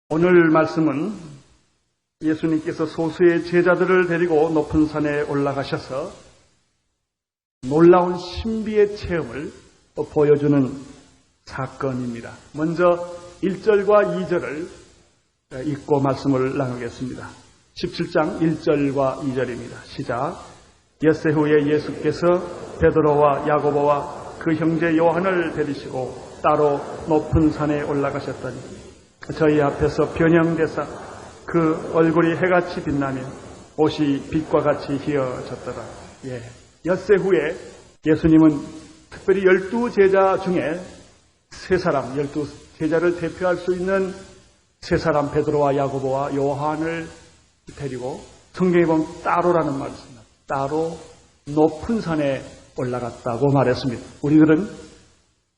오늘 말씀은 예수님께서 소수의 제자들을 데리고 높은 산에 올라가셔서 놀라운 신비의 체험을 보여주는 사건입니다. 먼저 1절과 2절을 읽고 말씀을 나누겠습니다. 17장 1절과 2절입니다. 시작. 엿새 후에 예수께서 베드로와 야고보와 그 형제 요한을 데리시고 따로 높은 산에 올라가셨더니 저희 앞에서 변형되사 그 얼굴이 해같이 빛나며 옷이 빛과 같이 휘어졌더라. 엿새 후에 예수님은 특별히 12제자 중에 3사람, 12제자를 대표할 수 있는 3사람 베드로와 야고보와 요한을 데리고 성경에 보면 따로라는 말을 씁니다. 따로 높은 산에 올라갔다고 말했습니다. 우리들은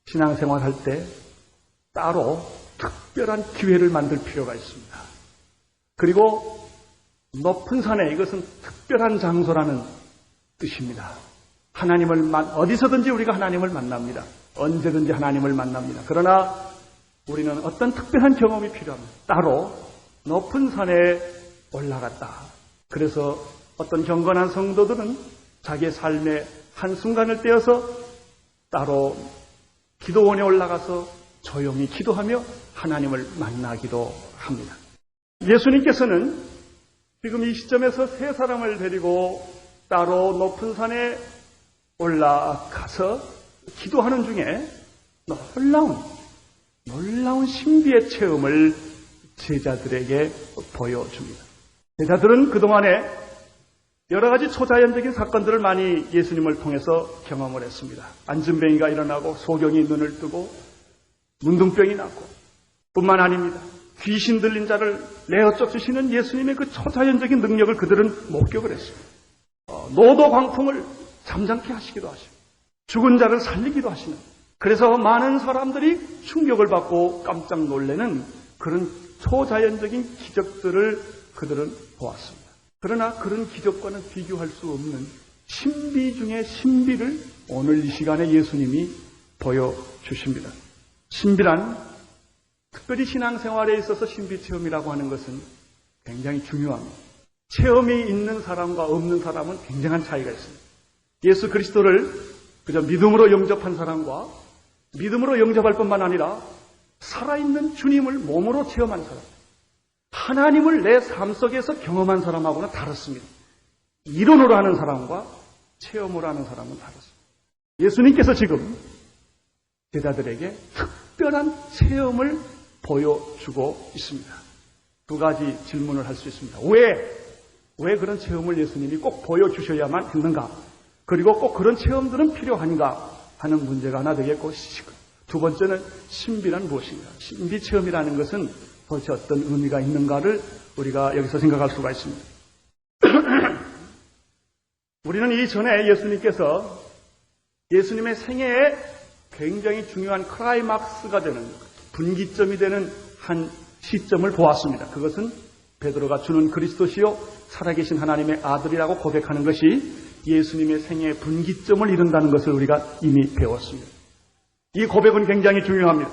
신앙생활할 때 따로 특별한 기회를 만들 필요가 있습니다. 그리고 높은 산에, 이것은 특별한 장소라는 뜻입니다. 어디서든지 우리가 하나님을 만납니다. 언제든지 하나님을 만납니다. 그러나 우리는 어떤 특별한 경험이 필요합니다. 따로 높은 산에 올라갔다. 그래서 어떤 경건한 성도들은 자기의 삶의 한순간을 떼어서 따로 기도원에 올라가서 조용히 기도하며 하나님을 만나기도 합니다. 예수님께서는 지금 이 시점에서 3사람을 데리고 따로 높은 산에 올라가서 기도하는 중에 놀라운 신비의 체험을 제자들에게 보여줍니다. 제자들은 그동안에 여러 가지 초자연적인 사건들을 많이 예수님을 통해서 경험을 했습니다. 안진뱅이가 일어나고 소경이 눈을 뜨고 문둥병이 났고 뿐만 아닙니다. 귀신 들린 자를 내어 쫓으시는 예수님의 그 초자연적인 능력을 그들은 목격을 했습니다. 노도 광풍을 잠잠케 하시기도 하시고 죽은 자를 살리기도 하시는, 그래서 많은 사람들이 충격을 받고 깜짝 놀라는 그런 초자연적인 기적들을 그들은 보았습니다. 그러나 그런 기적과는 비교할 수 없는 신비 중의 신비를 오늘 이 시간에 예수님이 보여주십니다. 신비란, 특별히 신앙생활에 있어서 신비체험이라고 하는 것은 굉장히 중요합니다. 체험이 있는 사람과 없는 사람은 굉장한 차이가 있습니다. 예수 그리스도를 그저 믿음으로 영접한 사람과 믿음으로 영접할 뿐만 아니라 살아있는 주님을 몸으로 체험한 사람, 하나님을 내 삶 속에서 경험한 사람하고는 다릅니다. 이론으로 하는 사람과 체험으로 하는 사람은 다릅니다. 예수님께서 지금 제자들에게 특별한 체험을 보여주고 있습니다. 2가지 질문을 할 수 있습니다. 왜 그런 체험을 예수님이 꼭 보여주셔야만 했는가? 그리고 꼭 그런 체험들은 필요한가? 하는 문제가 하나 되겠고, 2번째는 신비란 무엇인가? 신비 체험이라는 것은 도대체 어떤 의미가 있는가를 우리가 여기서 생각할 수가 있습니다. 우리는 이전에 예수님께서 예수님의 생애에 굉장히 중요한 클라이막스가 되는, 분기점이 되는 한 시점을 보았습니다. 그것은 베드로가 주는 그리스도시요 살아계신 하나님의 아들이라고 고백하는 것이 예수님의 생애의 분기점을 이룬다는 것을 우리가 이미 배웠습니다. 이 고백은 굉장히 중요합니다.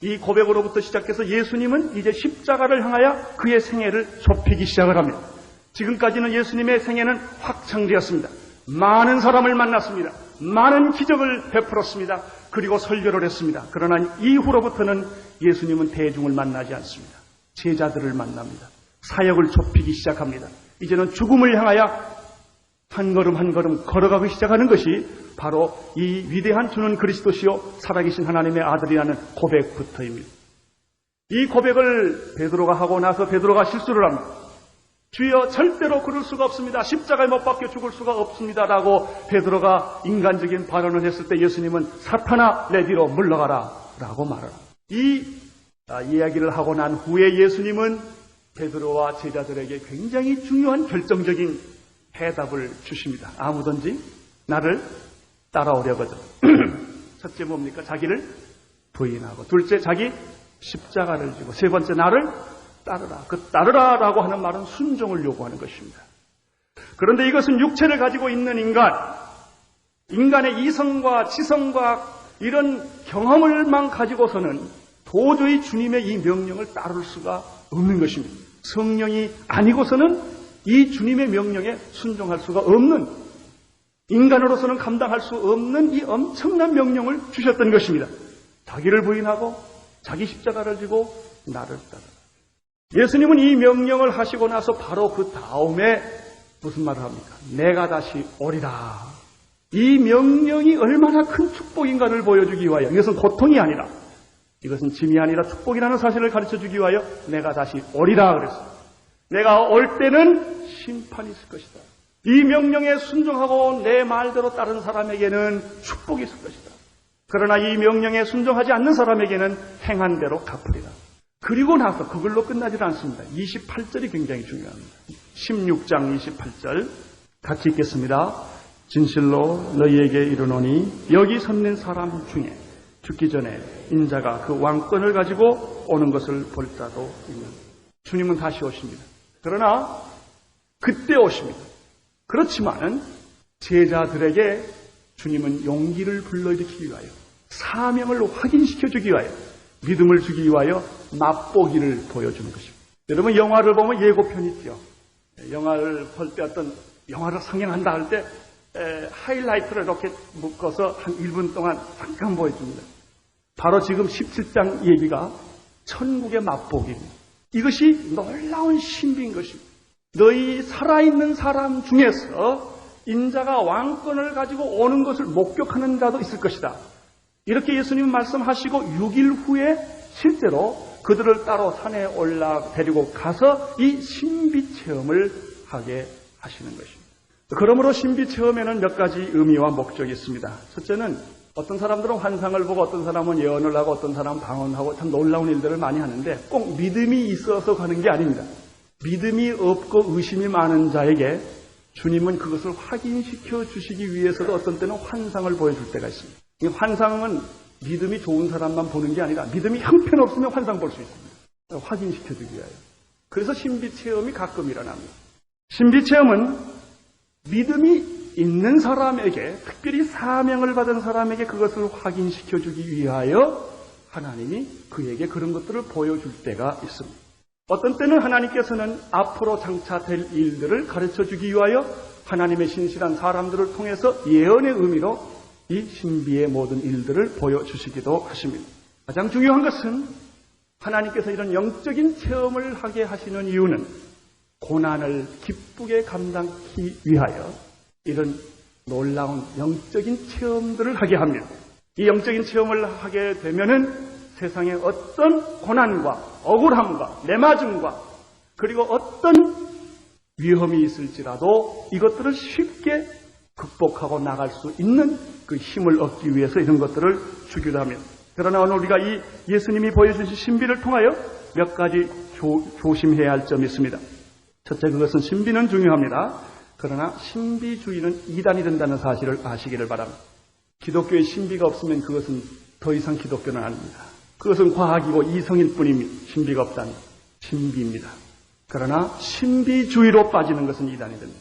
이 고백으로부터 시작해서 예수님은 이제 십자가를 향하여 그의 생애를 좁히기 시작을 합니다. 지금까지는 예수님의 생애는 확장되었습니다. 많은 사람을 만났습니다. 많은 기적을 베풀었습니다. 그리고 설교를 했습니다. 그러나 이후로부터는 예수님은 대중을 만나지 않습니다. 제자들을 만납니다. 사역을 좁히기 시작합니다. 이제는 죽음을 향하여 한 걸음 한 걸음 걸어가기 시작하는 것이 바로 이 위대한 주는 그리스도시요 살아계신 하나님의 아들이라는 고백부터입니다. 이 고백을 베드로가 하고 나서 베드로가 실수를 합니다. 주여, 절대로 그럴 수가 없습니다. 십자가에 못 박혀 죽을 수가 없습니다라고 베드로가 인간적인 발언을 했을 때 예수님은 사탄아 내 뒤로 물러가라 라고 말을 합니다. 이 이야기를 하고 난 후에 예수님은 베드로와 제자들에게 굉장히 중요한 결정적인 해답을 주십니다. 아무든지 나를 따라오려거든. 첫째 뭡니까? 자기를 부인하고, 둘째 자기 십자가를 지고, 세 번째 나를 따르라. 그 따르라라고 하는 말은 순종을 요구하는 것입니다. 그런데 이것은 육체를 가지고 있는 인간의 이성과 지성과 이런 경험을만 가지고서는 도저히 주님의 이 명령을 따를 수가 없는 것입니다. 성령이 아니고서는 이 주님의 명령에 순종할 수가 없는, 인간으로서는 감당할 수 없는 이 엄청난 명령을 주셨던 것입니다. 자기를 부인하고 자기 십자가를 지고 나를 따르라. 예수님은 이 명령을 하시고 나서 바로 그 다음에 무슨 말을 합니까? 내가 다시 오리라. 이 명령이 얼마나 큰 축복인가를 보여주기 위하여, 이것은 고통이 아니라, 이것은 짐이 아니라 축복이라는 사실을 가르쳐주기 위하여 내가 다시 오리라 그랬어요. 내가 올 때는 심판이 있을 것이다. 이 명령에 순종하고 내 말대로 따른 사람에게는 축복이 있을 것이다. 그러나 이 명령에 순종하지 않는 사람에게는 행한 대로 갚으리라. 그리고 나서 그걸로 끝나지 않습니다. 28절이 굉장히 중요합니다. 16장 28절 같이 읽겠습니다. 진실로 너희에게 이르노니 여기 섰는 사람 중에 죽기 전에 인자가 그 왕권을 가지고 오는 것을 볼 자도 있는. 주님은 다시 오십니다. 그러나 그때 오십니다. 그렇지만 제자들에게 주님은 용기를 불러일으키기 위하여, 사명을 확인시켜주기 위하여, 믿음을 주기 위하여 맛보기를 보여주는 것입니다. 여러분 영화를 보면 예고편 있죠. 영화를 볼 때 어떤 영화를 상영한다 할 때 하이라이트를 이렇게 묶어서 한 1분 동안 잠깐 보여줍니다. 바로 지금 17장 얘기가 천국의 맛보기입니다. 이것이 놀라운 신비인 것입니다. 너희 살아있는 사람 중에서 인자가 왕권을 가지고 오는 것을 목격하는 자도 있을 것이다. 이렇게 예수님 말씀하시고 6일 후에 실제로 그들을 따로 산에 데리고 가서 이 신비 체험을 하게 하시는 것입니다. 그러므로 신비 체험에는 몇 가지 의미와 목적이 있습니다. 첫째는 어떤 사람들은 환상을 보고 어떤 사람은 예언을 하고 어떤 사람은 방언하고 참 놀라운 일들을 많이 하는데 꼭 믿음이 있어서 가는 게 아닙니다. 믿음이 없고 의심이 많은 자에게 주님은 그것을 확인시켜 주시기 위해서도 어떤 때는 환상을 보여줄 때가 있습니다. 이 환상은 믿음이 좋은 사람만 보는 게 아니라 믿음이 형편없으면 환상 볼 수 있습니다. 확인시켜 주기 위하여. 그래서 신비 체험이 가끔 일어납니다. 신비 체험은 믿음이 있는 사람에게, 특별히 사명을 받은 사람에게 그것을 확인시켜 주기 위하여 하나님이 그에게 그런 것들을 보여줄 때가 있습니다. 어떤 때는 하나님께서는 앞으로 장차 될 일들을 가르쳐 주기 위하여 하나님의 신실한 사람들을 통해서 예언의 의미로 이 신비의 모든 일들을 보여주시기도 하십니다. 가장 중요한 것은 하나님께서 이런 영적인 체험을 하게 하시는 이유는 고난을 기쁘게 감당하기 위하여 이런 놀라운 영적인 체험들을 하게 합니다. 이 영적인 체험을 하게 되면은 세상에 어떤 고난과 억울함과 내맞음과 그리고 어떤 위험이 있을지라도 이것들을 쉽게 극복하고 나갈 수 있는 그 힘을 얻기 위해서 이런 것들을 주기도 합니다. 그러나 오늘 우리가 이 예수님이 보여주신 신비를 통하여 몇 가지 조심해야 할 점이 있습니다. 첫째, 그것은 신비는 중요합니다. 그러나 신비주의는 이단이 된다는 사실을 아시기를 바랍니다. 기독교의 신비가 없으면 그것은 더 이상 기독교는 아닙니다. 그것은 과학이고 이성일 뿐입니다. 신비가 없다는 신비입니다. 그러나 신비주의로 빠지는 것은 이단이 됩니다.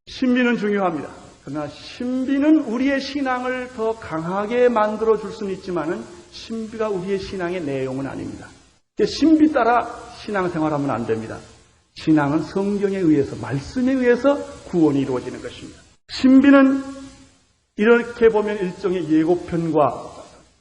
신비는 중요합니다. 그러나 신비는 우리의 신앙을 더 강하게 만들어줄 수는 있지만은 신비가 우리의 신앙의 내용은 아닙니다. 신비 따라 신앙생활하면 안 됩니다. 신앙은 성경에 의해서, 말씀에 의해서 구원이 이루어지는 것입니다. 신비는 이렇게 보면 일종의 예고편과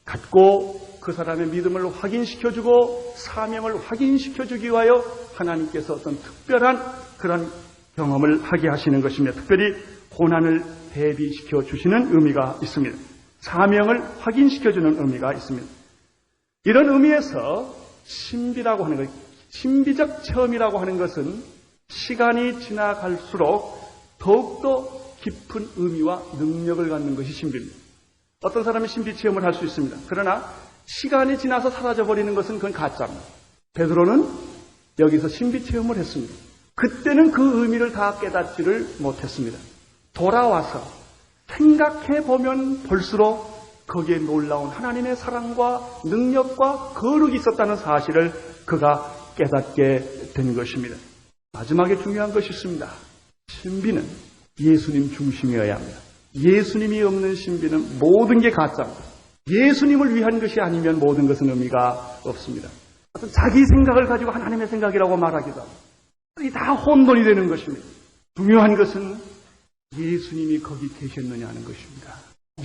같고 그 사람의 믿음을 확인시켜주고 사명을 확인시켜주기 위하여 하나님께서 어떤 특별한 그런 경험을 하게 하시는 것입니다. 특별히 고난을 대비시켜 주시는 의미가 있습니다. 사명을 확인시켜주는 의미가 있습니다. 이런 의미에서 신비라고 하는 것, 신비적 체험이라고 하는 것은 시간이 지나갈수록 더욱더 깊은 의미와 능력을 갖는 것이 신비입니다. 어떤 사람이 신비 체험을 할 수 있습니다. 그러나 시간이 지나서 사라져버리는 것은 그건 가짜입니다. 베드로는 여기서 신비 체험을 했습니다. 그때는 그 의미를 다 깨닫지를 못했습니다. 돌아와서 생각해보면 볼수록 거기에 놀라운 하나님의 사랑과 능력과 거룩이 있었다는 사실을 그가 깨닫게 된 것입니다. 마지막에 중요한 것이 있습니다. 신비는 예수님 중심이어야 합니다. 예수님이 없는 신비는 모든 게 가짜입니다. 예수님을 위한 것이 아니면 모든 것은 의미가 없습니다. 어떤 자기 생각을 가지고 하나님의 생각이라고 말하기도 하고 이 다 혼돈이 되는 것입니다. 중요한 것은 예수님이 거기 계셨느냐 하는 것입니다.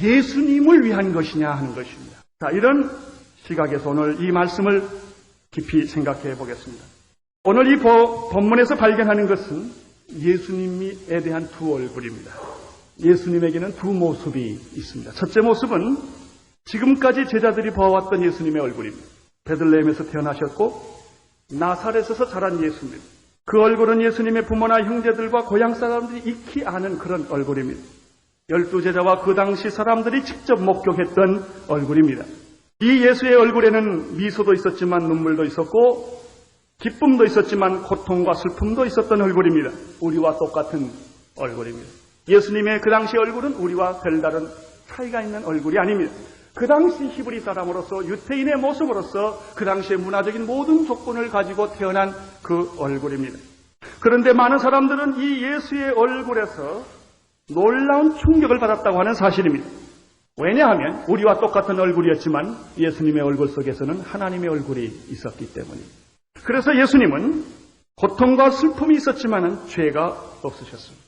예수님을 위한 것이냐 하는 것입니다. 자, 이런 시각에서 오늘 이 말씀을 깊이 생각해 보겠습니다. 오늘 이 본문에서 발견하는 것은 예수님에 대한 두 얼굴입니다. 예수님에게는 두 모습이 있습니다. 첫째 모습은 지금까지 제자들이 보아왔던 예수님의 얼굴입니다. 베들레헴에서 태어나셨고 나사렛에서 자란 예수님. 그 얼굴은 예수님의 부모나 형제들과 고향 사람들이 익히 아는 그런 얼굴입니다. 12제자와 그 당시 사람들이 직접 목격했던 얼굴입니다. 이 예수의 얼굴에는 미소도 있었지만 눈물도 있었고 기쁨도 있었지만 고통과 슬픔도 있었던 얼굴입니다. 우리와 똑같은 얼굴입니다. 예수님의 그 당시 얼굴은 우리와 별다른 차이가 있는 얼굴이 아닙니다. 그 당시 히브리 사람으로서 유태인의 모습으로서 그 당시의 문화적인 모든 조건을 가지고 태어난 그 얼굴입니다. 그런데 많은 사람들은 이 예수의 얼굴에서 놀라운 충격을 받았다고 하는 사실입니다. 왜냐하면 우리와 똑같은 얼굴이었지만 예수님의 얼굴 속에서는 하나님의 얼굴이 있었기 때문입니다. 그래서 예수님은 고통과 슬픔이 있었지만 죄가 없으셨습니다.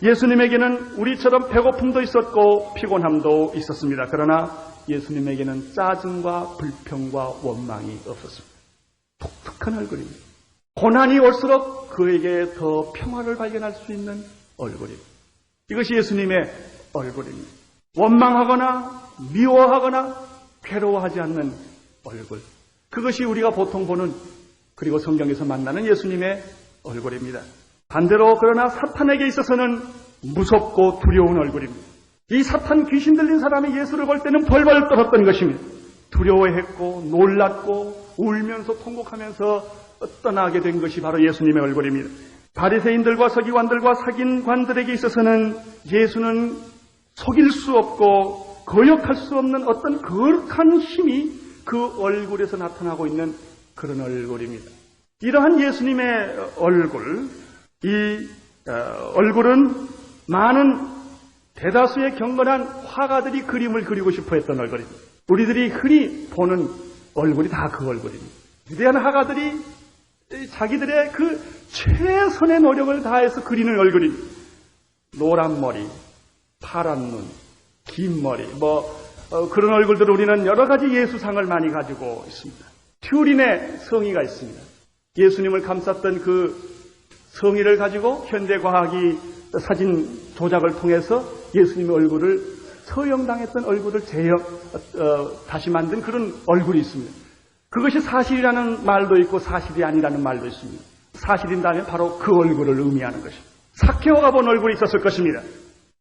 예수님에게는 우리처럼 배고픔도 있었고 피곤함도 있었습니다. 그러나 예수님에게는 짜증과 불평과 원망이 없었습니다. 독특한 얼굴입니다. 고난이 올수록 그에게 더 평화를 발견할 수 있는 얼굴입니다. 이것이 예수님의 얼굴입니다. 원망하거나 미워하거나 괴로워하지 않는 얼굴. 그것이 우리가 보통 보는 그리고 성경에서 만나는 예수님의 얼굴입니다. 반대로 그러나 사탄에게 있어서는 무섭고 두려운 얼굴입니다. 이 사탄 귀신 들린 사람이 예수를 볼 때는 벌벌 떨었던 것입니다. 두려워했고 놀랐고 울면서 통곡하면서 떠나게 된 것이 바로 예수님의 얼굴입니다. 바리새인들과 서기관들과 사기관들에게 있어서는 예수는 속일 수 없고 거역할 수 없는 어떤 거룩한 힘이 그 얼굴에서 나타나고 있는 그런 얼굴입니다. 이러한 예수님의 얼굴, 이 얼굴은 많은 대다수의 경건한 화가들이 그림을 그리고 싶어 했던 얼굴입니다. 우리들이 흔히 보는 얼굴이 다 그 얼굴입니다. 위대한 화가들이 자기들의 그 최선의 노력을 다해서 그리는 얼굴입니다. 노란 머리, 파란 눈, 긴 머리, 그런 얼굴들을 우리는 여러 가지 예수상을 많이 가지고 있습니다. 튜린의 성의가 있습니다. 예수님을 감쌌던 그 성의를 가지고 현대과학이 사진 조작을 통해서 예수님의 얼굴을 서형당했던 얼굴을 다시 만든 그런 얼굴이 있습니다. 그것이 사실이라는 말도 있고 사실이 아니라는 말도 있습니다. 사실인다면 바로 그 얼굴을 의미하는 것입니다. 삭개오가 본 얼굴이 있었을 것입니다.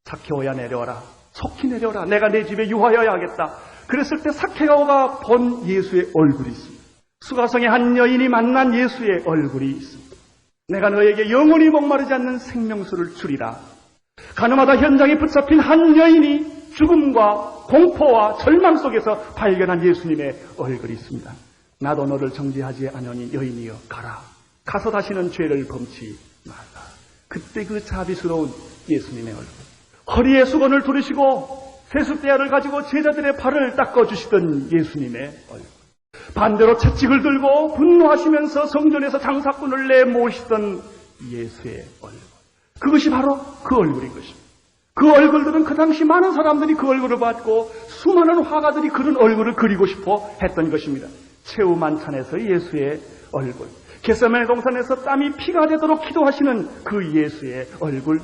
삭개오야 내려와라. 속히 내려와라. 내가 내 집에 유하여야 하겠다. 그랬을 때 삭개오가 본 예수의 얼굴이 있습니다. 수가성의 한 여인이 만난 예수의 얼굴이 있습니다. 내가 너에게 영원히 목마르지 않는 생명수를 주리라. 가늠하다 현장에 붙잡힌 한 여인이 죽음과 공포와 절망 속에서 발견한 예수님의 얼굴이 있습니다. 나도 너를 정죄하지 않으니 여인이여 가라. 가서 다시는 죄를 범치 말라. 그때 그 자비스러운 예수님의 얼굴. 허리에 수건을 두르시고 세숫대야를 가지고 제자들의 발을 닦아주시던 예수님의 얼굴. 반대로 채찍을 들고 분노하시면서 성전에서 장사꾼을 내모시던 예수의 얼굴. 그것이 바로 그 얼굴인 것입니다. 그 얼굴들은 그 당시 많은 사람들이 그 얼굴을 봤고 수많은 화가들이 그런 얼굴을 그리고 싶어 했던 것입니다. 최후 만찬에서 예수의 얼굴, 겟세마네 동산에서 땀이 피가 되도록 기도하시는 그 예수의 얼굴,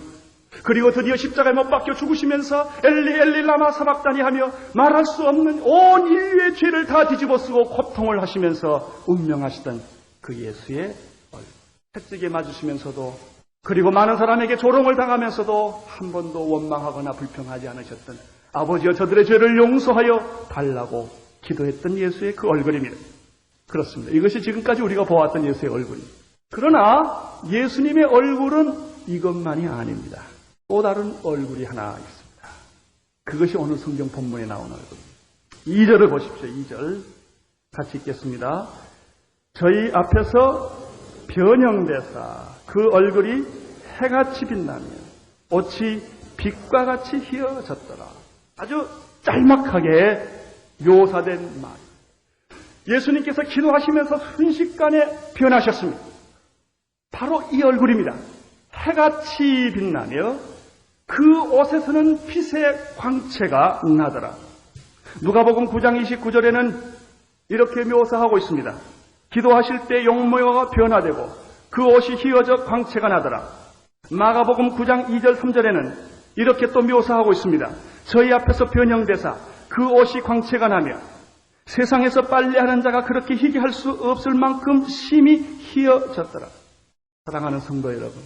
그리고 드디어 십자가에 못 박혀 죽으시면서 엘리 엘리 라마 사박다니 하며 말할 수 없는 온 인류의 죄를 다 뒤집어 쓰고 고통을 하시면서 운명하시던 그 예수의 얼굴. 채찍에 맞으시면서도 그리고 많은 사람에게 조롱을 당하면서도 한 번도 원망하거나 불평하지 않으셨던 아버지여 저들의 죄를 용서하여 달라고 기도했던 예수의 그 얼굴입니다. 그렇습니다. 이것이 지금까지 우리가 보았던 예수의 얼굴입니다. 그러나 예수님의 얼굴은 이것만이 아닙니다. 또 다른 얼굴이 하나 있습니다. 그것이 오늘 성경 본문에 나온 얼굴입니다. 2절을 보십시오. 2절 같이 읽겠습니다. 저희 앞에서 변형되사 그 얼굴이 해같이 빛나며 옷이 빛과 같이 휘어졌더라. 아주 짤막하게 묘사된 말. 예수님께서 기도하시면서 순식간에 변하셨습니다. 바로 이 얼굴입니다. 해같이 빛나며 그 옷에서는 빛의 광채가 나더라. 누가복음 9장 29절에는 이렇게 묘사하고 있습니다. 기도하실 때 용모가 변화되고 그 옷이 휘어져 광채가 나더라. 마가복음 9장 2절 3절에는 이렇게 또 묘사하고 있습니다. 저희 앞에서 변형되사 그 옷이 광채가 나며 세상에서 빨래하는 자가 그렇게 희게 할 수 없을 만큼 심히 휘어졌더라. 사랑하는 성도 여러분,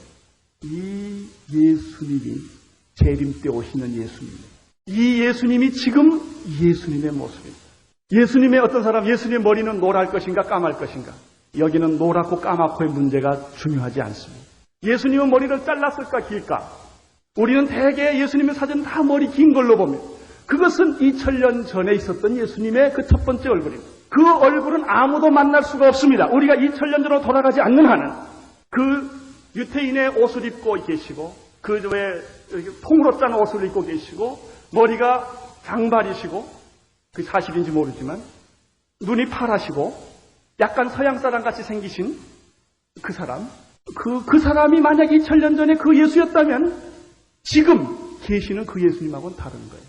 이 예수님이 재림 때 오시는 예수님입니다. 이 예수님이 지금 예수님의 모습입니다. 예수님의 어떤 사람, 예수님의 머리는 노랄 것인가 까말 것인가? 여기는 노랗고 까맣고의 문제가 중요하지 않습니다. 예수님은 머리를 잘랐을까 길까? 우리는 대개 예수님의 사진 다 머리 긴 걸로 봅니다. 그것은 2000년 전에 있었던 예수님의 그 첫 번째 얼굴입니다. 그 얼굴은 아무도 만날 수가 없습니다. 우리가 2000년 전으로 돌아가지 않는 한은 그 유태인의 옷을 입고 계시고 그 외에 통으로 짠 옷을 입고 계시고 머리가 장발이시고 그 사실인지 모르지만 눈이 파라시고 약간 서양 사람 같이 생기신 그 사람, 그 사람이 만약 2000년 전에 그 예수였다면 지금 계시는 그 예수님하고는 다른 거예요.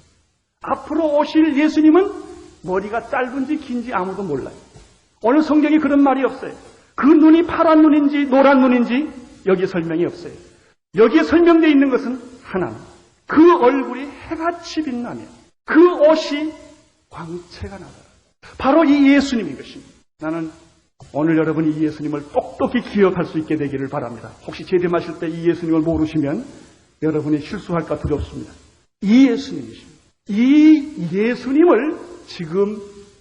앞으로 오실 예수님은 머리가 짧은지 긴지 아무도 몰라요. 오늘 성경에 그런 말이 없어요. 그 눈이 파란 눈인지 노란 눈인지 여기에 설명이 없어요. 여기에 설명되어 있는 것은 하나님. 그 얼굴이 해같이 빛나며 그 옷이 광채가 나더라. 바로 이 예수님인 것입니다. 나는 오늘 여러분이 이 예수님을 똑똑히 기억할 수 있게 되기를 바랍니다. 혹시 재림하실 때 이 예수님을 모르시면 여러분이 실수할까 두렵습니다. 이 예수님이십니다. 이 예수님을 지금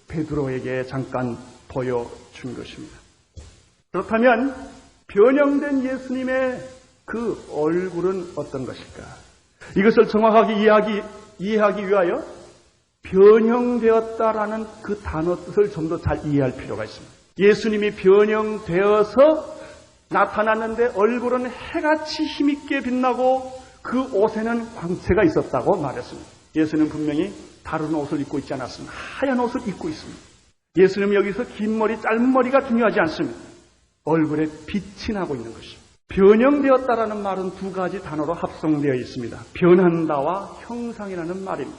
베드로에게 잠깐 보여준 것입니다. 그렇다면 변형된 예수님의 그 얼굴은 어떤 것일까? 이것을 정확하게 이해하기 위하여 변형되었다라는 그 단어 뜻을 좀 더 잘 이해할 필요가 있습니다. 예수님이 변형되어서 나타났는데 얼굴은 해같이 힘있게 빛나고 그 옷에는 광채가 있었다고 말했습니다. 예수는 분명히 다른 옷을 입고 있지 않았습니다. 하얀 옷을 입고 있습니다. 예수님은 여기서 긴 머리, 짧은 머리가 중요하지 않습니다. 얼굴에 빛이 나고 있는 것입니다. 변형되었다라는 말은 두 가지 단어로 합성되어 있습니다. 변한다와 형상이라는 말입니다.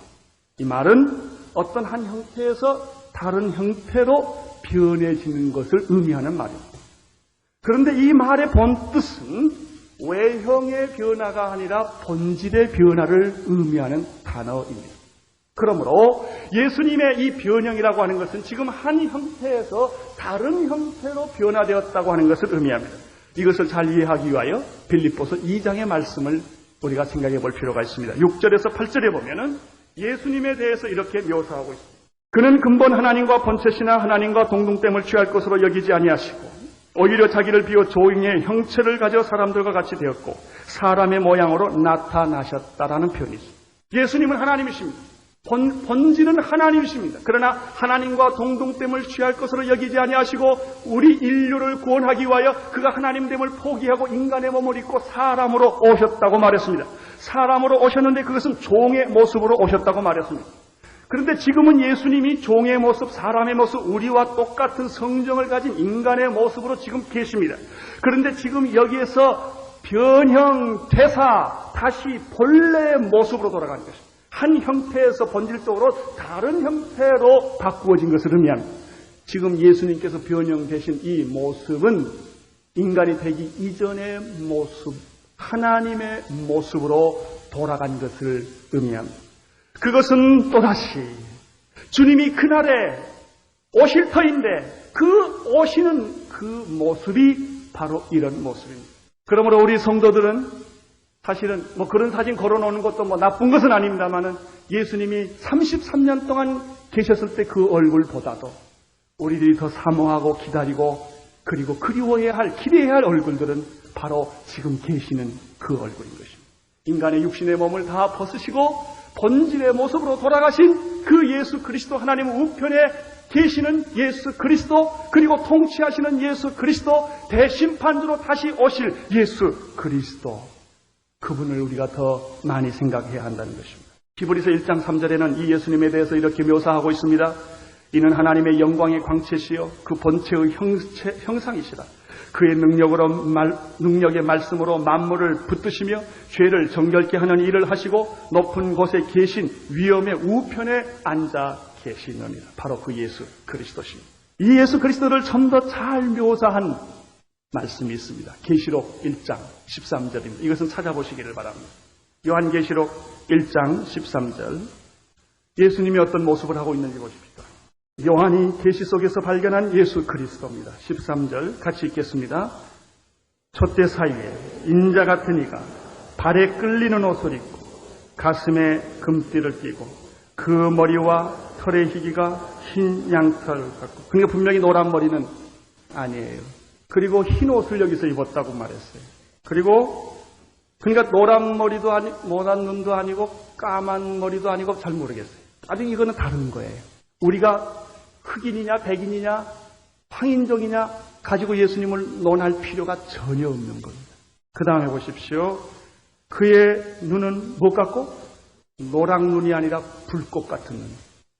이 말은 어떤 한 형태에서 다른 형태로 변해지는 것을 의미하는 말입니다. 그런데 이 말의 본 뜻은 외형의 변화가 아니라 본질의 변화를 의미하는 단어입니다. 그러므로 예수님의 이 변형이라고 하는 것은 지금 한 형태에서 다른 형태로 변화되었다고 하는 것을 의미합니다. 이것을 잘 이해하기 위하여 빌립보서 2장의 말씀을 우리가 생각해 볼 필요가 있습니다. 6절에서 8절에 보면은 예수님에 대해서 이렇게 묘사하고 있습니다. 그는 근본 하나님과 본체시나 하나님과 동등됨을 취할 것으로 여기지 아니하시고 오히려 자기를 비워 종의 형체를 가져 사람들과 같이 되었고 사람의 모양으로 나타나셨다라는 표현이죠. 예수님은 하나님이십니다. 본질은 하나님이십니다. 그러나 하나님과 동등됨을 취할 것으로 여기지 아니하시고 우리 인류를 구원하기 위하여 그가 하나님됨을 포기하고 인간의 몸을 입고 사람으로 오셨다고 말했습니다. 사람으로 오셨는데 그것은 종의 모습으로 오셨다고 말했습니다. 그런데 지금은 예수님이 종의 모습, 사람의 모습, 우리와 똑같은 성정을 가진 인간의 모습으로 지금 계십니다. 그런데 지금 여기에서 변형되사 다시 본래의 모습으로 돌아가는 것입니다. 한 형태에서 본질적으로 다른 형태로 바꾸어진 것을 의미합니다. 지금 예수님께서 변형되신 이 모습은 인간이 되기 이전의 모습, 하나님의 모습으로 돌아간 것을 의미합니다. 그것은 또다시 주님이 그날에 오실 터인데 그 오시는 그 모습이 바로 이런 모습입니다. 그러므로 우리 성도들은 사실은 그런 사진 걸어놓는 것도 나쁜 것은 아닙니다만은 예수님이 33년 동안 계셨을 때 그 얼굴보다도 우리들이 더 사모하고 기다리고 그리고 그리워해야 할, 기대해야 할 얼굴들은 바로 지금 계시는 그 얼굴인 것입니다. 인간의 육신의 몸을 다 벗으시고 본질의 모습으로 돌아가신 그 예수 그리스도, 하나님 우편에 계시는 예수 그리스도, 그리고 통치하시는 예수 그리스도, 대심판주로 다시 오실 예수 그리스도, 그분을 우리가 더 많이 생각해야 한다는 것입니다. 히브리서 1장 3절에는 이 예수님에 대해서 이렇게 묘사하고 있습니다. 이는 하나님의 영광의 광채시여 그 본체의 형상이시라. 그의 능력의 말씀으로 만물을 붙드시며 죄를 정결케 하는 일을 하시고 높은 곳에 계신 위엄의 우편에 앉아 계시느니라. 바로 그 예수 그리스도십니다. 이 예수 그리스도를 좀 더 잘 묘사한 말씀이 있습니다. 계시록 1장 13절입니다. 이것은 찾아보시기를 바랍니다. 요한계시록 1장 13절. 예수님이 어떤 모습을 하고 있는지 보십시오. 요한이 계시 속에서 발견한 예수 그리스도입니다. 13절 같이 읽겠습니다. 촛대 사이에 인자 같은 이가 발에 끌리는 옷을 입고 가슴에 금띠를 띠고 그 머리와 털의 희기가 흰 양털 같고, 그러니까 분명히 노란 머리는 아니에요. 그리고 흰 옷을 여기서 입었다고 말했어요. 그리고 그러니까 노란 머리도 아니고 노란 눈도 아니고 까만 머리도 아니고 잘 모르겠어요. 나중에 이거는 다른 거예요. 우리가 흑인이냐 백인이냐 황인종이냐 가지고 예수님을 논할 필요가 전혀 없는 겁니다. 그 다음에 보십시오. 그의 눈은 뭐 같고? 노랑 눈이 아니라 불꽃 같은 눈.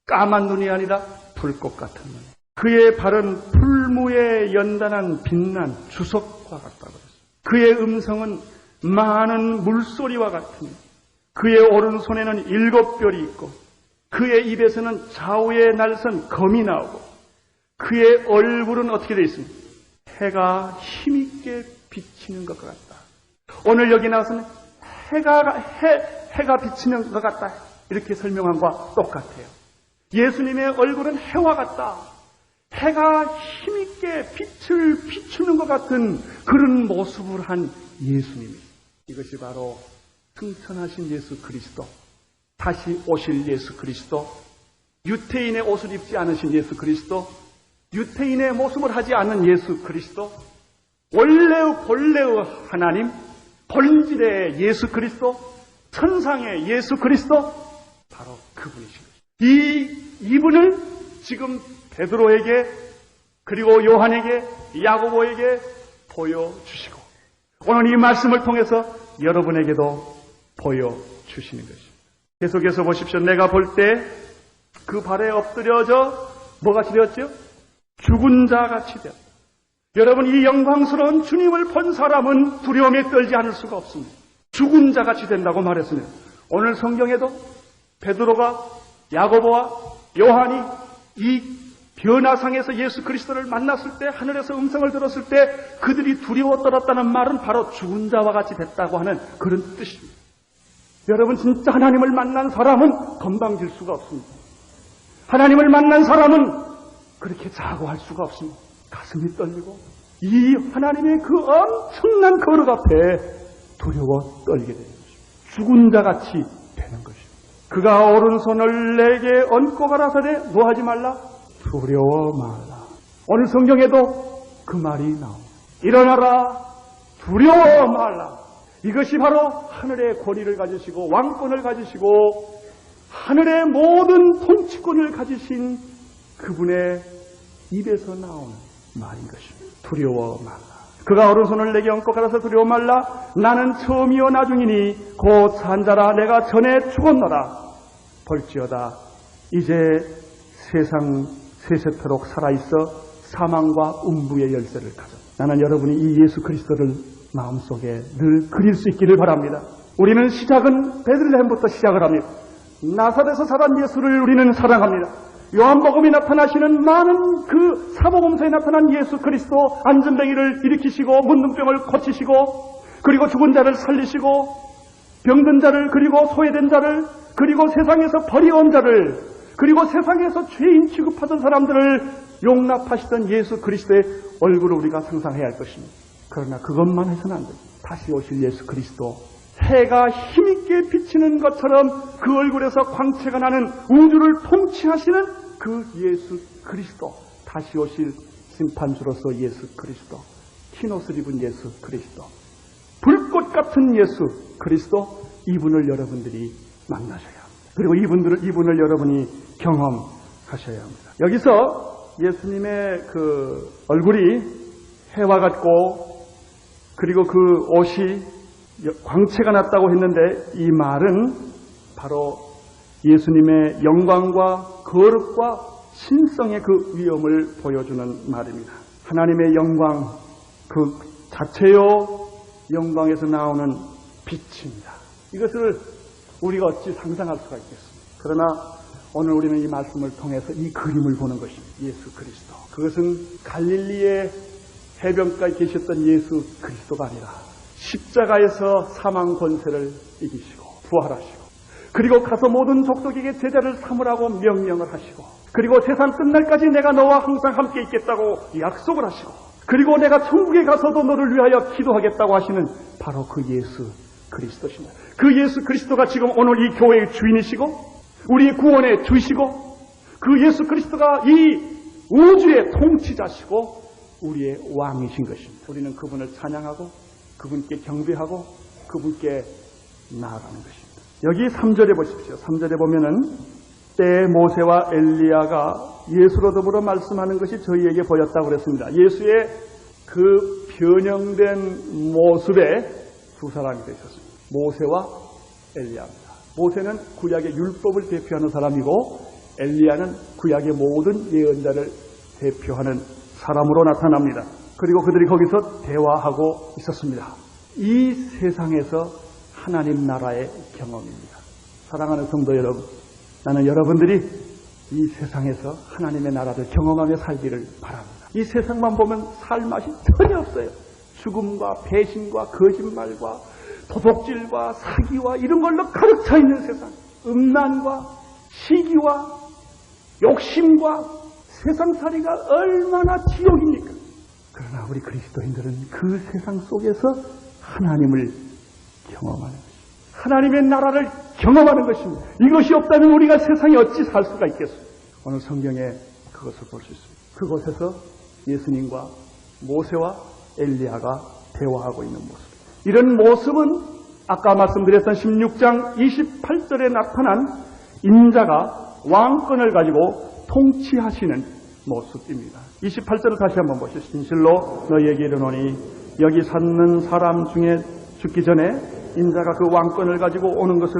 까만 눈이 아니라 불꽃 같은 눈. 그의 발은 풀무에 연단한 빛난 주석과 같다고 했어요. 그의 음성은 많은 물소리와 같으니 그의 오른손에는 7뼈리 있고 그의 입에서는 좌우에 날선 검이 나오고 그의 얼굴은 어떻게 되어 있습니까? 해가 힘있게 비치는 것 같다. 오늘 여기 나와서는 해가 비치는 것 같다. 이렇게 설명한 것과 똑같아요. 예수님의 얼굴은 해와 같다. 해가 힘있게 빛을 비추는 것 같은 그런 모습을 한 예수님입니다. 이것이 바로 승천하신 예수 그리스도, 다시 오실 예수 그리스도, 유태인의 옷을 입지 않으신 예수 그리스도, 유태인의 모습을 하지 않는 예수 그리스도, 원래의 본래의 하나님, 본질의 예수 그리스도, 천상의 예수 그리스도, 바로 그분이신 것입니다. 이분을 지금 베드로에게 그리고 요한에게 야고보에게 보여주시고 오늘 이 말씀을 통해서 여러분에게도 보여주시는 것입니다. 계속해서 보십시오. 내가 볼 때 그 발에 엎드려져 뭐같이 되었죠? 죽은 자같이 되었다. 여러분, 이 영광스러운 주님을 본 사람은 두려움에 떨지 않을 수가 없습니다. 죽은 자같이 된다고 말했으면 오늘 성경에도 베드로가 야고보와 요한이 이 변화상에서 예수 그리스도를 만났을 때, 하늘에서 음성을 들었을 때 그들이 두려워 떨었다는 말은 바로 죽은 자와 같이 됐다고 하는 그런 뜻입니다. 여러분, 진짜 하나님을 만난 사람은 건방질 수가 없습니다. 하나님을 만난 사람은 그렇게 자고할 수가 없습니다. 가슴이 떨리고 이 하나님의 그 엄청난 거룩 앞에 두려워 떨게 되는 것입니다. 죽은 자같이 되는 것입니다. 그가 오른손을 내게 얹고 가라사대 노하지 말라, 두려워 말라. 오늘 성경에도 그 말이 나옵니다. 일어나라, 두려워 말라. 이것이 바로 하늘의 권위를 가지시고 왕권을 가지시고 하늘의 모든 통치권을 가지신 그분의 입에서 나오는 말인 것입니다. 두려워 말라. 그가 오른손을 내게 얹고 가라사 두려워 말라. 나는 처음이요 나중이니 곧 산자라. 내가 전에 죽었노라. 볼지어다 이제 세상 세세토록 살아있어 사망과 음부의 열쇠를 가져. 나는 여러분이 이 예수 그리스도를 마음속에 늘 그릴 수 있기를 바랍니다. 우리는 시작은 베들레헴부터 시작을 합니다. 나사렛에서 자란 예수를 우리는 사랑합니다. 요한복음에 나타나시는 많은 그 사복음서에 나타난 예수 그리스도, 안전뱅이를 일으키시고 문둥병을 고치시고 그리고 죽은 자를 살리시고 병든 자를 그리고 소외된 자를 그리고 세상에서 버려온 자를 그리고 세상에서 죄인 취급하던 사람들을 용납하시던 예수 그리스도의 얼굴을 우리가 상상해야 할 것입니다. 그러나 그것만 해서는 안 됩니다. 다시 오실 예수 그리스도, 해가 힘있게 비치는 것처럼 그 얼굴에서 광채가 나는 우주를 통치하시는 그 예수 그리스도, 다시 오실 심판주로서 예수 그리스도, 흰옷을 입은 예수 그리스도, 불꽃 같은 예수 그리스도, 이분을 여러분들이 만나셔야 합니다. 그리고 이분을 여러분이 경험하셔야 합니다. 여기서 예수님의 그 얼굴이 해와 같고 그리고 그 옷이 광채가 났다고 했는데 이 말은 바로 예수님의 영광과 거룩과 신성의 그 위엄을 보여주는 말입니다. 하나님의 영광 그 자체요 영광에서 나오는 빛입니다. 이것을 우리가 어찌 상상할 수가 있겠습니까? 그러나 오늘 우리는 이 말씀을 통해서 이 그림을 보는 것입니다. 예수 그리스도. 그것은 갈릴리의 해변가에 계셨던 예수 그리스도가 아니라 십자가에서 사망 권세를 이기시고 부활하시고 그리고 가서 모든 족속에게 제자를 삼으라고 명령을 하시고 그리고 세상 끝날까지 내가 너와 항상 함께 있겠다고 약속을 하시고 그리고 내가 천국에 가서도 너를 위하여 기도하겠다고 하시는 바로 그 예수 그리스도십니다. 그 예수 그리스도가 지금 오늘 이 교회의 주인이시고 우리의 구원의 주이시고 그 예수 그리스도가 이 우주의 통치자시고 우리의 왕이신 것입니다. 우리는 그분을 찬양하고 그분께 경배하고 그분께 나아가는 것입니다. 여기 3절에 보십시오. 3절에 보면은 때에 모세와 엘리야가 예수로 더불어 말씀하는 것이 저희에게 보였다고 그랬습니다. 예수의 그 변형된 모습에 두 사람이 되셨습니다. 모세와 엘리야입니다. 모세는 구약의 율법을 대표하는 사람이고 엘리야는 구약의 모든 예언자를 대표하는 사람으로 나타납니다. 그리고 그들이 거기서 대화하고 있었습니다. 이 세상에서 하나님 나라의 경험입니다. 사랑하는 성도 여러분, 나는 여러분들이 이 세상에서 하나님의 나라를 경험하며 살기를 바랍니다. 이 세상만 보면 살 맛이 전혀 없어요. 죽음과 배신과 거짓말과 도둑질과 사기와 이런 걸로 가득 차 있는 세상. 음란과 시기와 욕심과 세상살이가 얼마나 지옥입니까? 그러나 우리 그리스도인들은 그 세상 속에서 하나님을 경험하는 것입니다. 하나님의 나라를 경험하는 것입니다. 이것이 없다면 우리가 세상에 어찌 살 수가 있겠습니까? 오늘 성경에 그것을 볼 수 있습니다. 그곳에서 예수님과 모세와 엘리야가 대화하고 있는 모습. 이런 모습은 아까 말씀드렸던 16장 28절에 나타난 인자가 왕권을 가지고 통치하시는 모습입니다. 28절을 다시 한번 보시죠. 진실로 너희에게 이르노니 여기 사는 사람 중에 죽기 전에 인자가 그 왕권을 가지고 오는 것을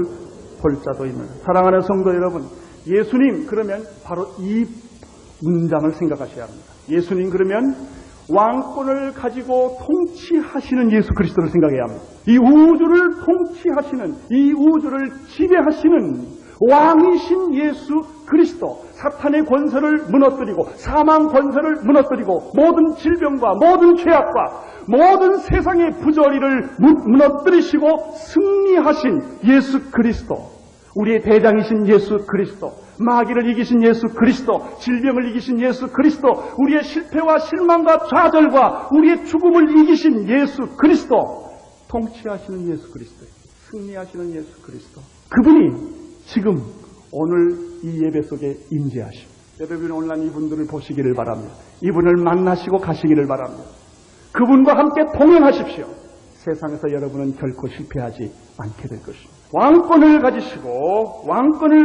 볼 자도 있는. 사랑하는 성도 여러분, 예수님 그러면 바로 이 문장을 생각하셔야 합니다. 예수님 그러면 왕권을 가지고 통치하시는 예수 그리스도를 생각해야 합니다. 이 우주를 통치하시는, 이 우주를 지배하시는 왕이신 예수 그리스도, 사탄의 권세를 무너뜨리고 사망 권세를 무너뜨리고 모든 질병과 모든 죄악과 모든 세상의 부조리를 무너뜨리시고 승리하신 예수 그리스도, 우리의 대장이신 예수 그리스도, 마귀를 이기신 예수 그리스도, 질병을 이기신 예수 그리스도, 우리의 실패와 실망과 좌절과 우리의 죽음을 이기신 예수 그리스도, 통치하시는 예수 그리스도, 승리하시는 예수 그리스도, 그분이 지금 오늘 이 예배 속에 임재하십니다. 여러분 오늘 이분들을 보시기를 바랍니다. 이분을 만나시고 가시기를 바랍니다. 그분과 함께 동행하십시오. 세상에서 여러분은 결코 실패하지 않게 될 것입니다. 왕권을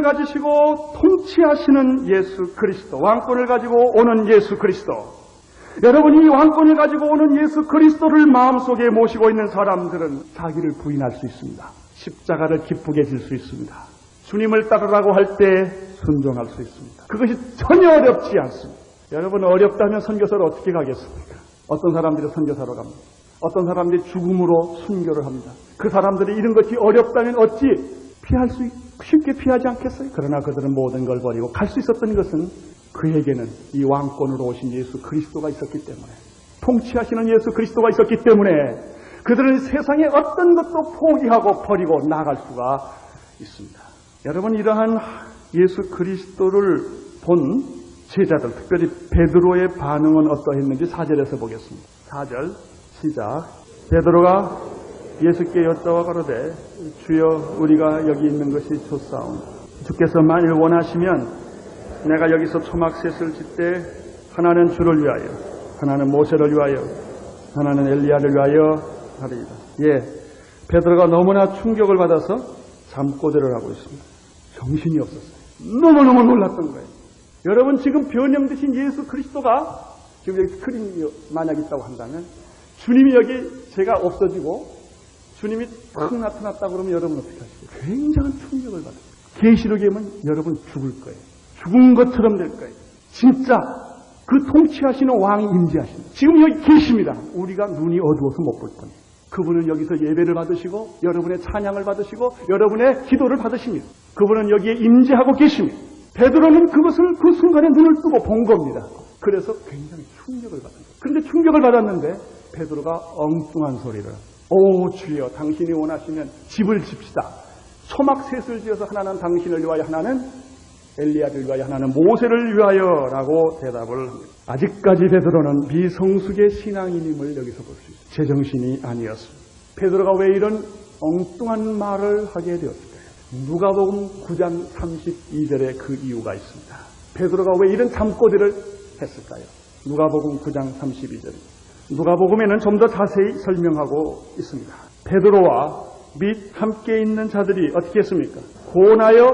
가지시고 통치하시는 예수 그리스도, 왕권을 가지고 오는 예수 그리스도. 여러분이 이 왕권을 가지고 오는 예수 그리스도를 마음속에 모시고 있는 사람들은 자기를 부인할 수 있습니다. 십자가를 기쁘게 질 수 있습니다. 주님을 따르라고 할 때 순종할 수 있습니다. 그것이 전혀 어렵지 않습니다. 여러분 어렵다면 선교사를 어떻게 가겠습니까? 어떤 사람들이 선교사로 갑니다. 어떤 사람들이 죽음으로 순교를 합니다. 그 사람들이 이런 것이 어렵다면 어찌 쉽게 피하지 않겠어요? 그러나 그들은 모든 걸 버리고 갈 수 있었던 것은 그에게는 이 왕권으로 오신 예수 그리스도가 있었기 때문에, 통치하시는 예수 그리스도가 있었기 때문에 그들은 세상의 어떤 것도 포기하고 버리고 나아갈 수가 있습니다. 여러분 이러한 예수 그리스도를 본 제자들, 특별히 베드로의 반응은 어떠했는지 4절에서 보겠습니다. 4절 시작. 베드로가 예수께 여짜와 가로되 주여 우리가 여기 있는 것이 좋사오니 주께서 만일 원하시면 내가 여기서 초막셋을 짓되 하나는 주를 위하여, 하나는 모세를 위하여, 하나는 엘리야를 위하여 하리이다. 베드로가 너무나 충격을 받아서 잠꼬대를 하고 있습니다. 정신이 없었어요. 너무너무 놀랐던 거예요. 여러분 지금 변형되신 예수 그리스도가 지금 여기 스크린이 만약 있다고 한다면 주님이 여기 제가 없어지고 주님이 탁 나타났다고 그러면 여러분 어떻게 하시겠어요? 굉장한 충격을 받아요. 계시록에 보면 여러분 죽을 거예요. 죽은 것처럼 될 거예요. 진짜 그 통치하시는 왕이 임재하십니다. 지금 여기 계십니다. 우리가 눈이 어두워서 못 볼 뿐이에요. 그분은 여기서 예배를 받으시고 여러분의 찬양을 받으시고 여러분의 기도를 받으십니다. 그분은 여기에 임재하고 계십니다. 베드로는 그것을 그 순간에 눈을 뜨고 본 겁니다. 그래서 굉장히 충격을 받았어요. 그런데 충격을 받았는데 베드로가 엉뚱한 소리를 오 주여 당신이 원하시면 집을 집시다. 초막셋을 지어서 하나는 당신을 위하여 하나는 엘리야를 위하여 하나는 모세를 위하여 라고 대답을 합니다. 아직까지 베드로는 미성숙의 신앙인임을 여기서 볼 수 있어요. 제정신이 아니었습니다. 베드로가 왜 이런 엉뚱한 말을 하게 되었을까요? 누가복음 9장 32절에 그 이유가 있습니다. 베드로가 왜 이런 잠꼬대를 했을까요? 누가복음 9장 32절. 누가복음에는 좀 더 자세히 설명하고 있습니다. 베드로와 및 함께 있는 자들이 어떻게 했습니까? 고나여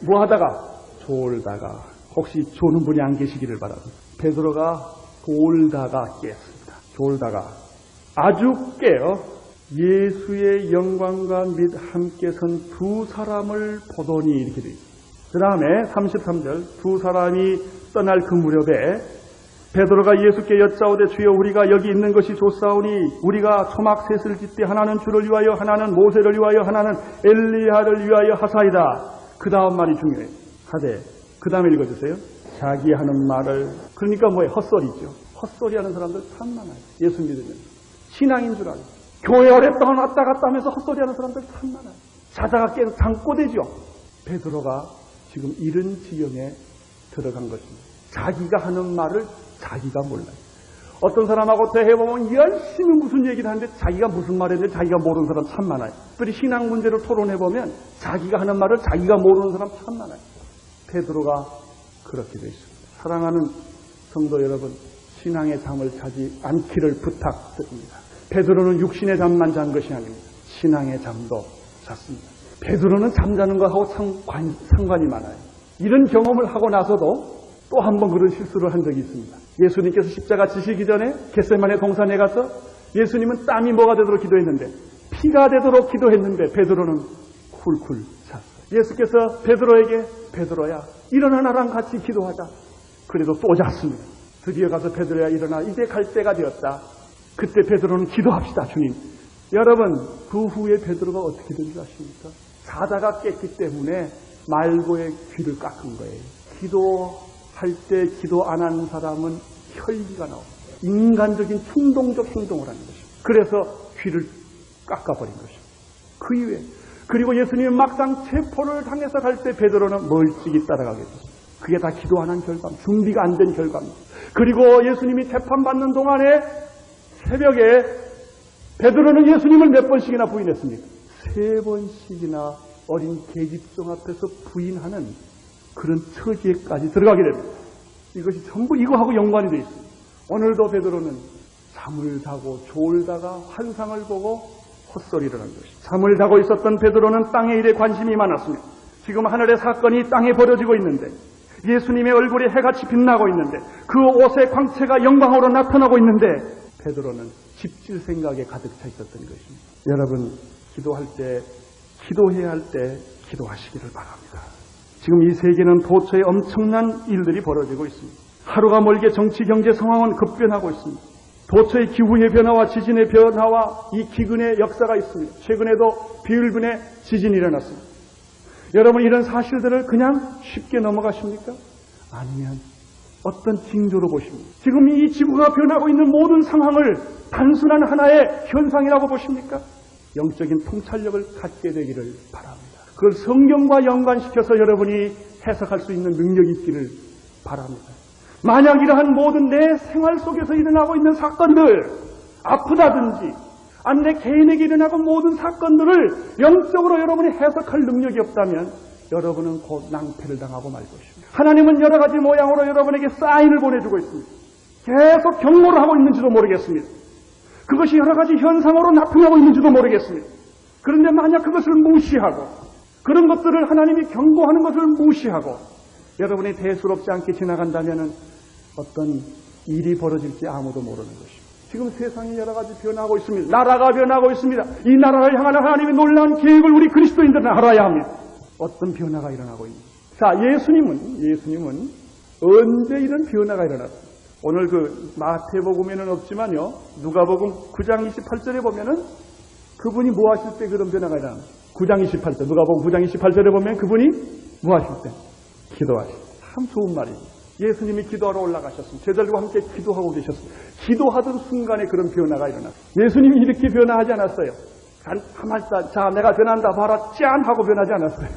뭐하다가? 졸다가. 혹시 조는 분이 안 계시기를 바랍니다. 베드로가 졸다가 깼습니다. 졸다가 아주 깨어 예수의 영광과 및 함께 선 두 사람을 보더니 이렇게 되어 있습니다. 그 다음에 33절 두 사람이 떠날 그 무렵에 베드로가 예수께 여짜오되 주여 우리가 여기 있는 것이 좋사오니 우리가 초막셋을 짓되 하나는 주를 위하여 하나는 모세를 위하여 하나는 엘리야를 위하여 하사이다. 그 다음 말이 중요해요. 하되 그 다음에 읽어주세요. 자기 하는 말을 그러니까 뭐예요? 헛소리죠. 헛소리 하는 사람들 참 많아요. 예수 믿으면 신앙인 줄 알고 교회 오랫동안 왔다 갔다 하면서 헛소리 하는 사람들 참 많아요. 자다가 깨서 잠꼬대죠. 베드로가 지금 이런 지경에 들어간 것입니다. 자기가 하는 말을 자기가 몰라요. 어떤 사람하고 대해보면 열심히 무슨 얘기를 하는데 자기가 무슨 말을 했는데 자기가 모르는 사람 참 많아요. 특별히 신앙 문제를 토론해보면 자기가 하는 말을 자기가 모르는 사람 참 많아요. 베드로가 그렇게 되어 있습니다. 사랑하는 성도 여러분, 신앙의 잠을 자지 않기를 부탁드립니다. 베드로는 육신의 잠만 잔 것이 아닙니다. 신앙의 잠도 잤습니다. 베드로는 잠자는 것하고 상관이 많아요. 이런 경험을 하고 나서도 또 한 번 그런 실수를 한 적이 있습니다. 예수님께서 십자가 지시기 전에 겟세마네 동산에 가서 예수님은 땀이 뭐가 되도록 기도했는데 피가 되도록 기도했는데 베드로는 쿨쿨 잤어요. 예수께서 베드로에게 베드로야 일어나 나랑 같이 기도하자. 그래도 또 잤습니다. 드디어 가서 베드로야 일어나 이제 갈 때가 되었다. 그때 베드로는 기도합시다 주님. 여러분 그 후에 베드로가 어떻게 된 줄 아십니까? 자다가 깼기 때문에 말고의 귀를 깎은 거예요. 기도할 때 기도 안 하는 사람은 혈기가 나옵니다. 인간적인 충동적 행동을 하는 것입니다. 그래서 귀를 깎아버린 것입니다. 그 이후에 그리고 예수님이 막상 체포를 당해서 갈 때 베드로는 멀찍이 따라가게 됐습니다. 그게 다 기도 안 한 결과입니다. 준비가 안 된 결과입니다. 그리고 예수님이 재판받는 동안에 새벽에 베드로는 예수님을 몇 번씩이나 부인했습니까? 3번씩이나 어린 계집종 앞에서 부인하는 그런 처지에까지 들어가게 됩니다. 이것이 전부 이거하고 연관이 되어 있습니다. 오늘도 베드로는 잠을 자고 졸다가 환상을 보고 헛소리를 한 것입니다. 잠을 자고 있었던 베드로는 땅의 일에 관심이 많았습니다. 지금 하늘의 사건이 땅에 벌어지고 있는데 예수님의 얼굴에 해같이 빛나고 있는데 그 옷의 광채가 영광으로 나타나고 있는데 베드로는 집질 생각에 가득 차 있었던 것입니다. 여러분 기도할 때 기도해야 할 때 기도하시기를 바랍니다. 지금 이 세계는 도처에 엄청난 일들이 벌어지고 있습니다. 하루가 멀게 정치, 경제 상황은 급변하고 있습니다. 도처의 기후의 변화와 지진의 변화와 이 기근의 역사가 있습니다. 최근에도 비일분의 지진이 일어났습니다. 여러분 이런 사실들을 그냥 쉽게 넘어가십니까? 아니면 어떤 징조로 보십니까? 지금 이 지구가 변하고 있는 모든 상황을 단순한 하나의 현상이라고 보십니까? 영적인 통찰력을 갖게 되기를 바랍니다. 그걸 성경과 연관시켜서 여러분이 해석할 수 있는 능력이 있기를 바랍니다. 만약 이러한 모든 내 생활 속에서 일어나고 있는 사건들, 아프다든지 내 개인에게 일어나고 모든 사건들을 영적으로 여러분이 해석할 능력이 없다면 여러분은 곧 낭패를 당하고 말 것입니다. 하나님은 여러 가지 모양으로 여러분에게 사인을 보내주고 있습니다. 계속 경고를 하고 있는지도 모르겠습니다. 그것이 여러 가지 현상으로 나타나고 있는지도 모르겠습니다. 그런데 만약 그것을 무시하고 그런 것들을 하나님이 경고하는 것을 무시하고 여러분이 대수롭지 않게 지나간다면 어떤 일이 벌어질지 아무도 모르는 것입니다. 지금 세상이 여러 가지 변하고 있습니다. 나라가 변하고 있습니다. 이 나라를 향한 하나님의 놀라운 계획을 우리 그리스도인들은 알아야 합니다. 어떤 변화가 일어나고 있는지. 자, 예수님은 언제 이런 변화가 일어났습니까? 오늘 그 마태복음에는 없지만요, 누가복음 9장 28절에 보면은 그분이 뭐 하실 때 그런 변화가 일어납니다. 9장 28절, 누가복음 9장 28절에 보면 그분이 뭐 하실 때? 기도하실 때. 참 좋은 말이에요. 예수님이 기도하러 올라가셨습니다. 제자들과 함께 기도하고 계셨습니다. 기도하던 순간에 그런 변화가 일어났어요. 예수님이 이렇게 변화하지 않았어요. 가만히 있다. 자, 내가 변한다. 봐라. 짠! 하고 변하지 않았어요.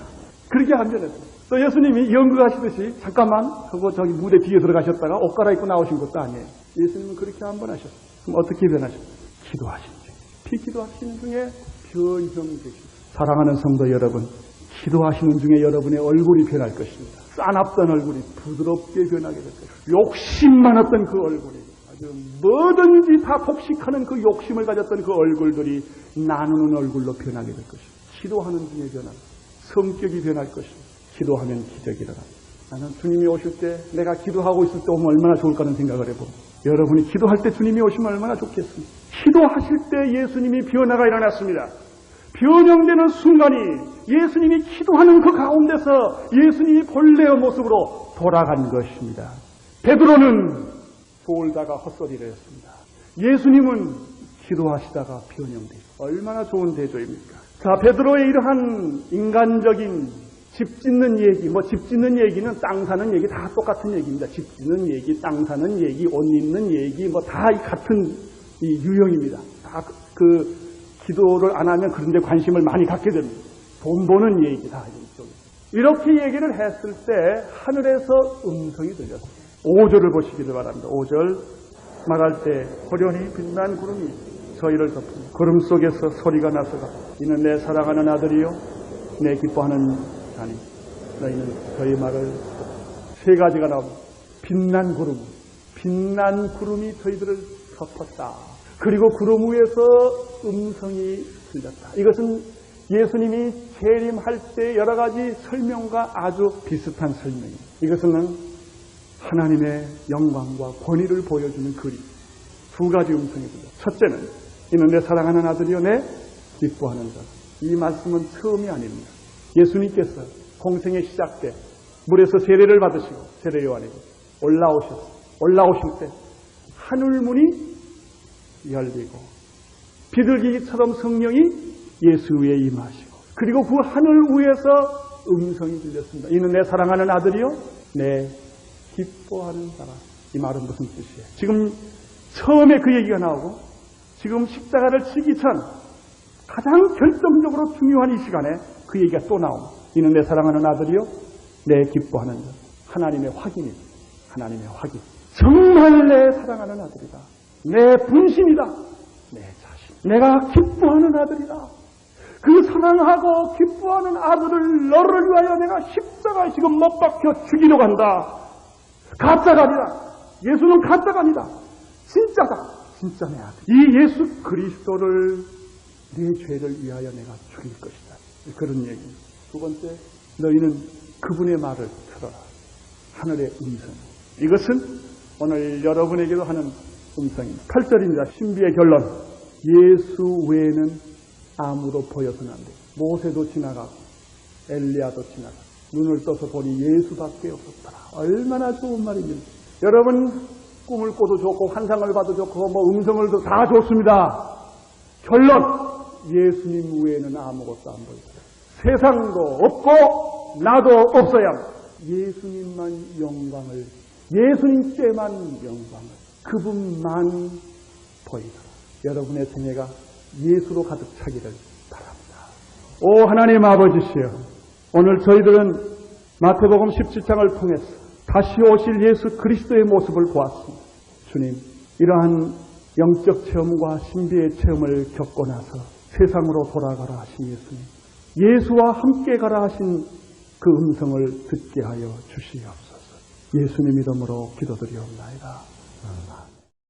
그렇게 안 변했어요. 또 예수님이 연극하시듯이 잠깐만 하고 저기 무대 뒤에 들어가셨다가 옷 갈아입고 나오신 것도 아니에요. 예수님은 그렇게 한 번 하셨어요. 그럼 어떻게 변하셨어요? 기도하신 중에. 기도하시는 중에 변형되십니다. 사랑하는 성도 여러분, 기도하시는 중에 여러분의 얼굴이 변할 것입니다. 싸납던 얼굴이 부드럽게 변하게 될 것입니다. 욕심 많았던 그 얼굴이 아주 뭐든지 다 폭식하는 그 욕심을 가졌던 그 얼굴들이 나누는 얼굴로 변하게 될 것입니다. 기도하는 중에 변합니다. 성격이 변할 것입니다. 기도하면 기적이 일어납니다. 나는 주님이 오실 때 내가 기도하고 있을 때 오면 얼마나 좋을까 하는 생각을 해봅니다. 여러분이 기도할 때 주님이 오시면 얼마나 좋겠습니까? 기도하실 때 예수님이 변화가 일어났습니다. 변형되는 순간이 예수님이 기도하는 그 가운데서 예수님이 본래의 모습으로 돌아간 것입니다. 베드로는 졸다가 헛소리를 했습니다. 예수님은 기도하시다가 변형되죠. 얼마나 좋은 대조입니까? 자, 베드로의 이러한 인간적인 집 짓는 얘기, 집 짓는 얘기는 땅 사는 얘기 다 똑같은 얘기입니다. 집 짓는 얘기, 땅 사는 얘기, 옷 입는 얘기, 다 같은 이 유형입니다. 다 기도를 안 하면 그런 데 관심을 많이 갖게 됩니다. 돈 버는 얘기 다 이렇게 얘기를 했을 때 하늘에서 음성이 들렸어요. 5절을 보시기를 바랍니다. 5절 말할 때 호련히 빛난 구름이 저희를 덮으며 구름 속에서 소리가 나서가 이는 내 사랑하는 아들이요 내 기뻐하는 자니 너희는 저희 말을 세 가지가 나옵니다. 빛난 구름이 저희들을 덮었다. 그리고 구름 위에서 음성이 들렸다. 이것은 예수님이 재림할 때 여러 가지 설명과 아주 비슷한 설명입니다. 이것은 하나님의 영광과 권위를 보여주는 그림. 두 가지 음성이 들렸다. 첫째는 이는 내 사랑하는 아들이요 내 기뻐하는 자. 이 말씀은 처음이 아닙니다. 예수님께서 공생의 시작 때 물에서 세례를 받으시고 세례 요한에게 올라오실 때 하늘문이 열리고 비둘기처럼 성령이 예수 위에 임하시고 그리고 그 하늘 위에서 음성이 들렸습니다. 이는 내 사랑하는 아들이요 내 기뻐하는 자라. 이 말은 무슨 뜻이에요? 지금 처음에 그 얘기가 나오고 지금 십자가를 치기 전 가장 결정적으로 중요한 이 시간에 그 얘기가 또 나옵니다. 이는 내 사랑하는 아들이요 내 기뻐하는 자. 하나님의 확인입니다. 하나님의 확인. 정말 내 사랑하는 아들이다. 내 분심이다. 내 자신. 내가 기뻐하는 아들이다. 그 사랑하고 기뻐하는 아들을 너를 위하여 내가 십자가에 지금 못 박혀 죽이려고 한다. 가짜가 아니라 예수는 가짜가 아니다. 진짜다. 진짜 내 아들. 이 예수 그리스도를 네 죄를 위하여 내가 죽일 것이다. 그런 얘기. 두 번째, 너희는 그분의 말을 들어라. 하늘의 음성. 이것은 오늘 여러분에게도 하는 음성입니다. 8절입니다. 신비의 결론. 예수 외에는 아무도 보여서는 안 돼. 모세도 지나가고 엘리야도 지나가고 눈을 떠서 보니 예수밖에 없었더라. 얼마나 좋은 말입니까? 여러분 꿈을 꿔도 좋고 환상을 봐도 좋고 음성을 다 좋습니다. 결론. 예수님 외에는 아무것도 안 보이더라. 세상도 없고 나도 없어야 예수님만 영광을 예수님께만 영광을 그분만 보이더라. 여러분의 생애가 예수로 가득 차기를 바랍니다. 오 하나님 아버지시여, 오늘 저희들은 마태복음 17장을 통해서 다시 오실 예수 그리스도의 모습을 보았습니다. 주님, 이러한 영적 체험과 신비의 체험을 겪고 나서 세상으로 돌아가라 하신 예수님, 예수와 함께 가라 하신 그 음성을 듣게 하여 주시옵소서. 예수님 이름으로 기도드리옵나이다. 아멘.